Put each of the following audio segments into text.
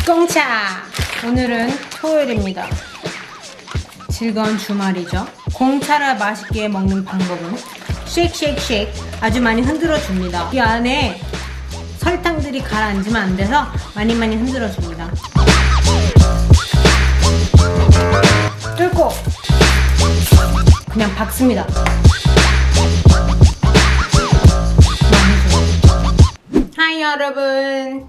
공차! 오늘은 토요일입니다. 즐거운 주말이죠. 공차를 맛있게 먹는 방법은 쉐이크 아주 많이 흔들어 줍니다. 이 안에 설탕들이 가라앉으면 안 돼서 많이 흔들어 줍니다. 뚫고 그냥 박습니다. 하이 여러분,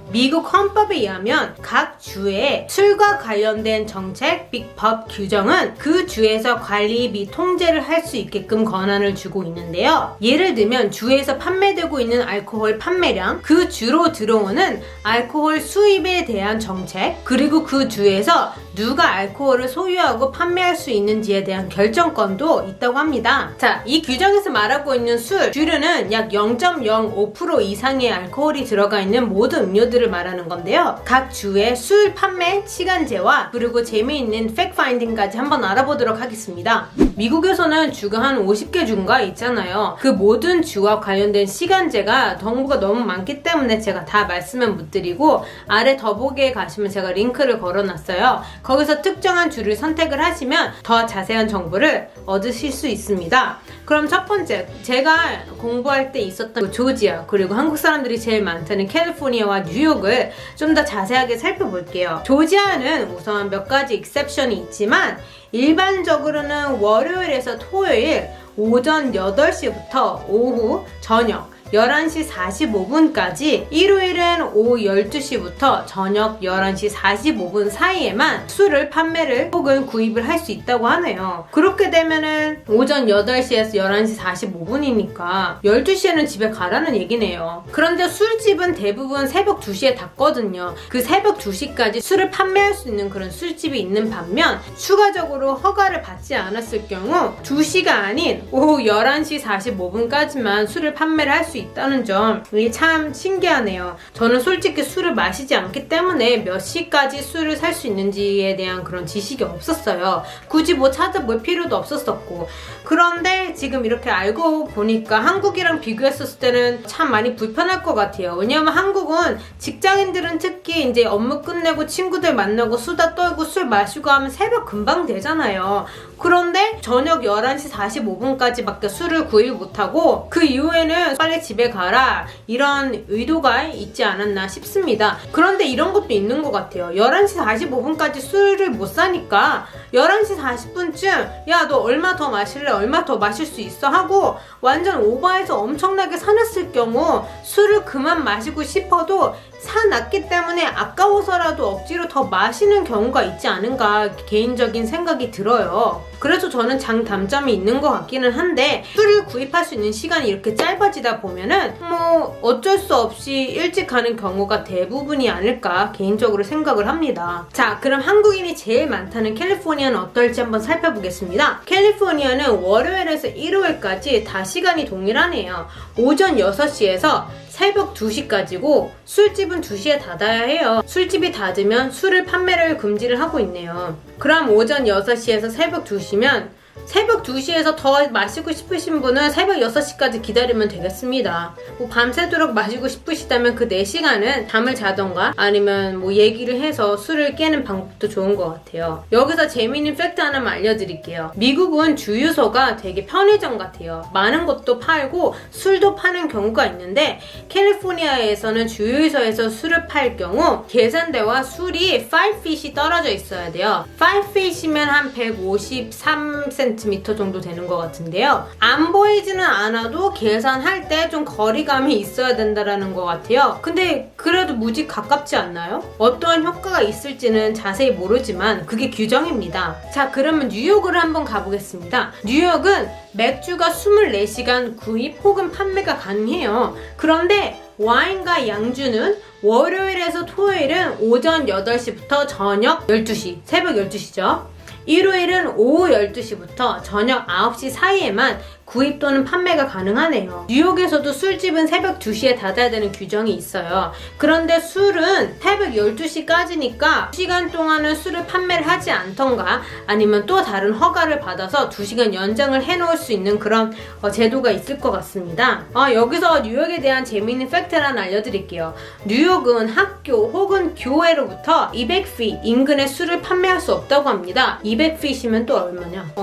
미국 헌법에 의하면 각 주의 술과 관련된 정책 및 법 규정은 그 주에서 관리 및 통제를 할 수 있게끔 권한을 주고 있는데요. 예를 들면 주에서 판매되고 있는 알코올 판매량, 그 주로 들어오는 알코올 수입에 대한 정책, 그리고 그 주에서 누가 알코올을 소유하고 판매할 수 있는지에 대한 결정권도 있다고 합니다. 자, 이 규정에서 말하고 있는 술, 주류는 약 0.05% 이상의 알코올이 들어가 있는 모든 음료들을 말하는 건데요. 각 주의 술 판매 시간제와 그리고 재미있는 팩트 파인딩까지 한번 알아보도록 하겠습니다. 미국에서는 주가 한 50개 주가 있잖아요. 그 모든 주와 관련된 시간제가 정보가 너무 많기 때문에 제가 다 말씀은 못 드리고 아래 더보기에 가시면 제가 링크를 걸어놨어요. 거기서 특정한 주를 선택을 하시면 더 자세한 정보를 얻으실 수 있습니다. 그럼 첫 번째, 제가 공부할 때 있었던 조지아, 그리고 한국 사람들이 제일 많다는 캘리포니아와 뉴욕을 좀 더 자세하게 살펴볼게요. 조지아는 우선 몇 가지 익셉션이 있지만 일반적으로는 월요일에서 토요일 오전 8시부터 오후 저녁 11시 45분까지, 일요일은 오후 12시부터 저녁 11시 45분 사이에만 술을 판매를 혹은 구입을 할 수 있다고 하네요. 그렇게 되면은 오전 8시에서 11시 45분이니까 12시에는 집에 가라는 얘기네요. 그런데 술집은 대부분 새벽 2시에 닫거든요. 그 새벽 2시까지 술을 판매할 수 있는 그런 술집이 있는 반면 추가적으로 허가를 받지 않았을 경우 2시가 아닌 오후 11시 45분까지만 술을 판매를 할 수 있다는 점, 이게 참 신기하네요. 저는 솔직히 술을 마시지 않기 때문에 몇 시까지 술을 살 수 있는지에 대한 그런 지식이 없었어요. 굳이 뭐 찾아볼 필요도 없었었고. 그런데 지금 이렇게 알고 보니까 한국이랑 비교했었을 때는 참 많이 불편할 것 같아요. 왜냐면 한국은 직장인들은 특히 이제 업무 끝내고 친구들 만나고 수다 떨고 술 마시고 하면 새벽 금방 되잖아요. 그런데 저녁 11시 45분까지밖에 술을 구입 못하고 그 이후에는 빨리 집에 가라, 이런 의도가 있지 않았나 싶습니다. 그런데 이런 것도 있는 것 같아요. 11시 45분까지 술을 못 사니까 11시 40분쯤 야, 너 얼마 더 마실래? 얼마 더 마실 수 있어? 하고 완전 오버해서 엄청나게 사놨을 경우 술을 그만 마시고 싶어도 사놨기 때문에 아까워서라도 억지로 더 마시는 경우가 있지 않은가 개인적인 생각이 들어요. 그래서 저는 장단점이 있는 것 같기는 한데, 술을 구입할 수 있는 시간이 이렇게 짧아지다 보면은 뭐 어쩔 수 없이 일찍 가는 경우가 대부분이 아닐까 개인적으로 생각을 합니다. 자, 그럼 한국인이 제일 많다는 캘리포니아는 어떨지 한번 살펴보겠습니다. 캘리포니아는 월요일에서 일요일까지 다 시간이 동일하네요. 오전 6시에서 새벽 2시까지고 술집은 2시에 닫아야 해요. 술집이 닫으면 술을 판매를 금지를 하고 있네요. 그럼 오전 6시에서 새벽 2시면 새벽 2시에서 더 마시고 싶으신 분은 새벽 6시까지 기다리면 되겠습니다. 뭐 밤새도록 마시고 싶으시다면 그 4시간은 잠을 자던가 아니면 뭐 얘기를 해서 술을 깨는 방법도 좋은 것 같아요. 여기서 재미있는 팩트 하나만 알려드릴게요. 미국은 주유소가 되게 편의점 같아요. 많은 것도 팔고 술도 파는 경우가 있는데 캘리포니아에서는 주유소에서 술을 팔 경우 계산대와 술이 5feet이 떨어져 있어야 돼요. 5feet이면 한 153cm 정도 되는 것 같은데요. 안 보이지는 않아도 계산할 때 좀 거리감이 있어야 된다라는 것 같아요. 근데 그래도 무지 가깝지 않나요? 어떠한 효과가 있을지는 자세히 모르지만 그게 규정입니다. 자, 그러면 뉴욕으로 한번 가보겠습니다. 뉴욕은 맥주가 24시간 구입 혹은 판매가 가능해요. 그런데 와인과 양주는 월요일에서 토요일은 오전 8시부터 저녁 12시, 새벽 12시죠. 일요일은 오후 12시부터 저녁 9시 사이에만 구입 또는 판매가 가능하네요. 뉴욕에서도 술집은 새벽 2시에 닫아야 되는 규정이 있어요. 그런데 술은 새벽 12시까지니까 2시간 동안은 술을 판매를 하지 않던가 아니면 또 다른 허가를 받아서 2시간 연장을 해놓을 수 있는 그런 제도가 있을 것 같습니다. 여기서 뉴욕에 대한 재미있는 팩트를 하나 알려드릴게요. 뉴욕은 학교 혹은 교회로부터 200feet 인근의 술을 판매할 수 없다고 합니다. 200feet이면 또 얼마냐?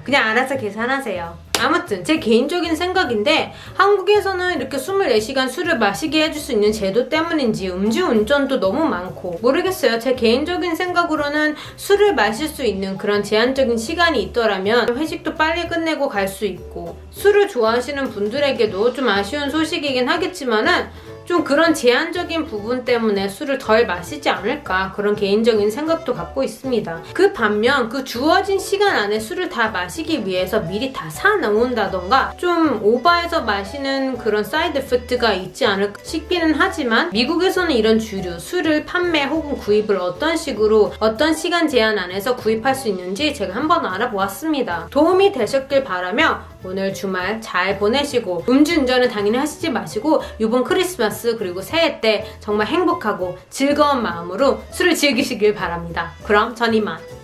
그냥 알아서 계산하세요. 아무튼 제 개인적인 생각인데 한국에서는 이렇게 24시간 술을 마시게 해줄 수 있는 제도 때문인지 음주운전도 너무 많고 모르겠어요. 제 개인적인 생각으로는 술을 마실 수 있는 그런 제한적인 시간이 있더라면 회식도 빨리 끝내고 갈 수 있고 술을 좋아하시는 분들에게도 좀 아쉬운 소식이긴 하겠지만은 좀 그런 제한적인 부분 때문에 술을 덜 마시지 않을까 그런 개인적인 생각도 갖고 있습니다. 그 반면 그 주어진 시간 안에 술을 다 마시기 위해서 미리 다 사놓는다던가 좀 오버해서 마시는 그런 사이드 이펙트가 있지 않을까 싶기는 하지만 미국에서는 이런 주류 술을 판매 혹은 구입을 어떤 식으로 어떤 시간 제한 안에서 구입할 수 있는지 제가 한번 알아보았습니다. 도움이 되셨길 바라며 오늘 주말 잘 보내시고 음주운전은 당연히 하시지 마시고 이번 크리스마스 그리고 새해 때 정말 행복하고 즐거운 마음으로 술을 즐기시길 바랍니다. 그럼 전 이만.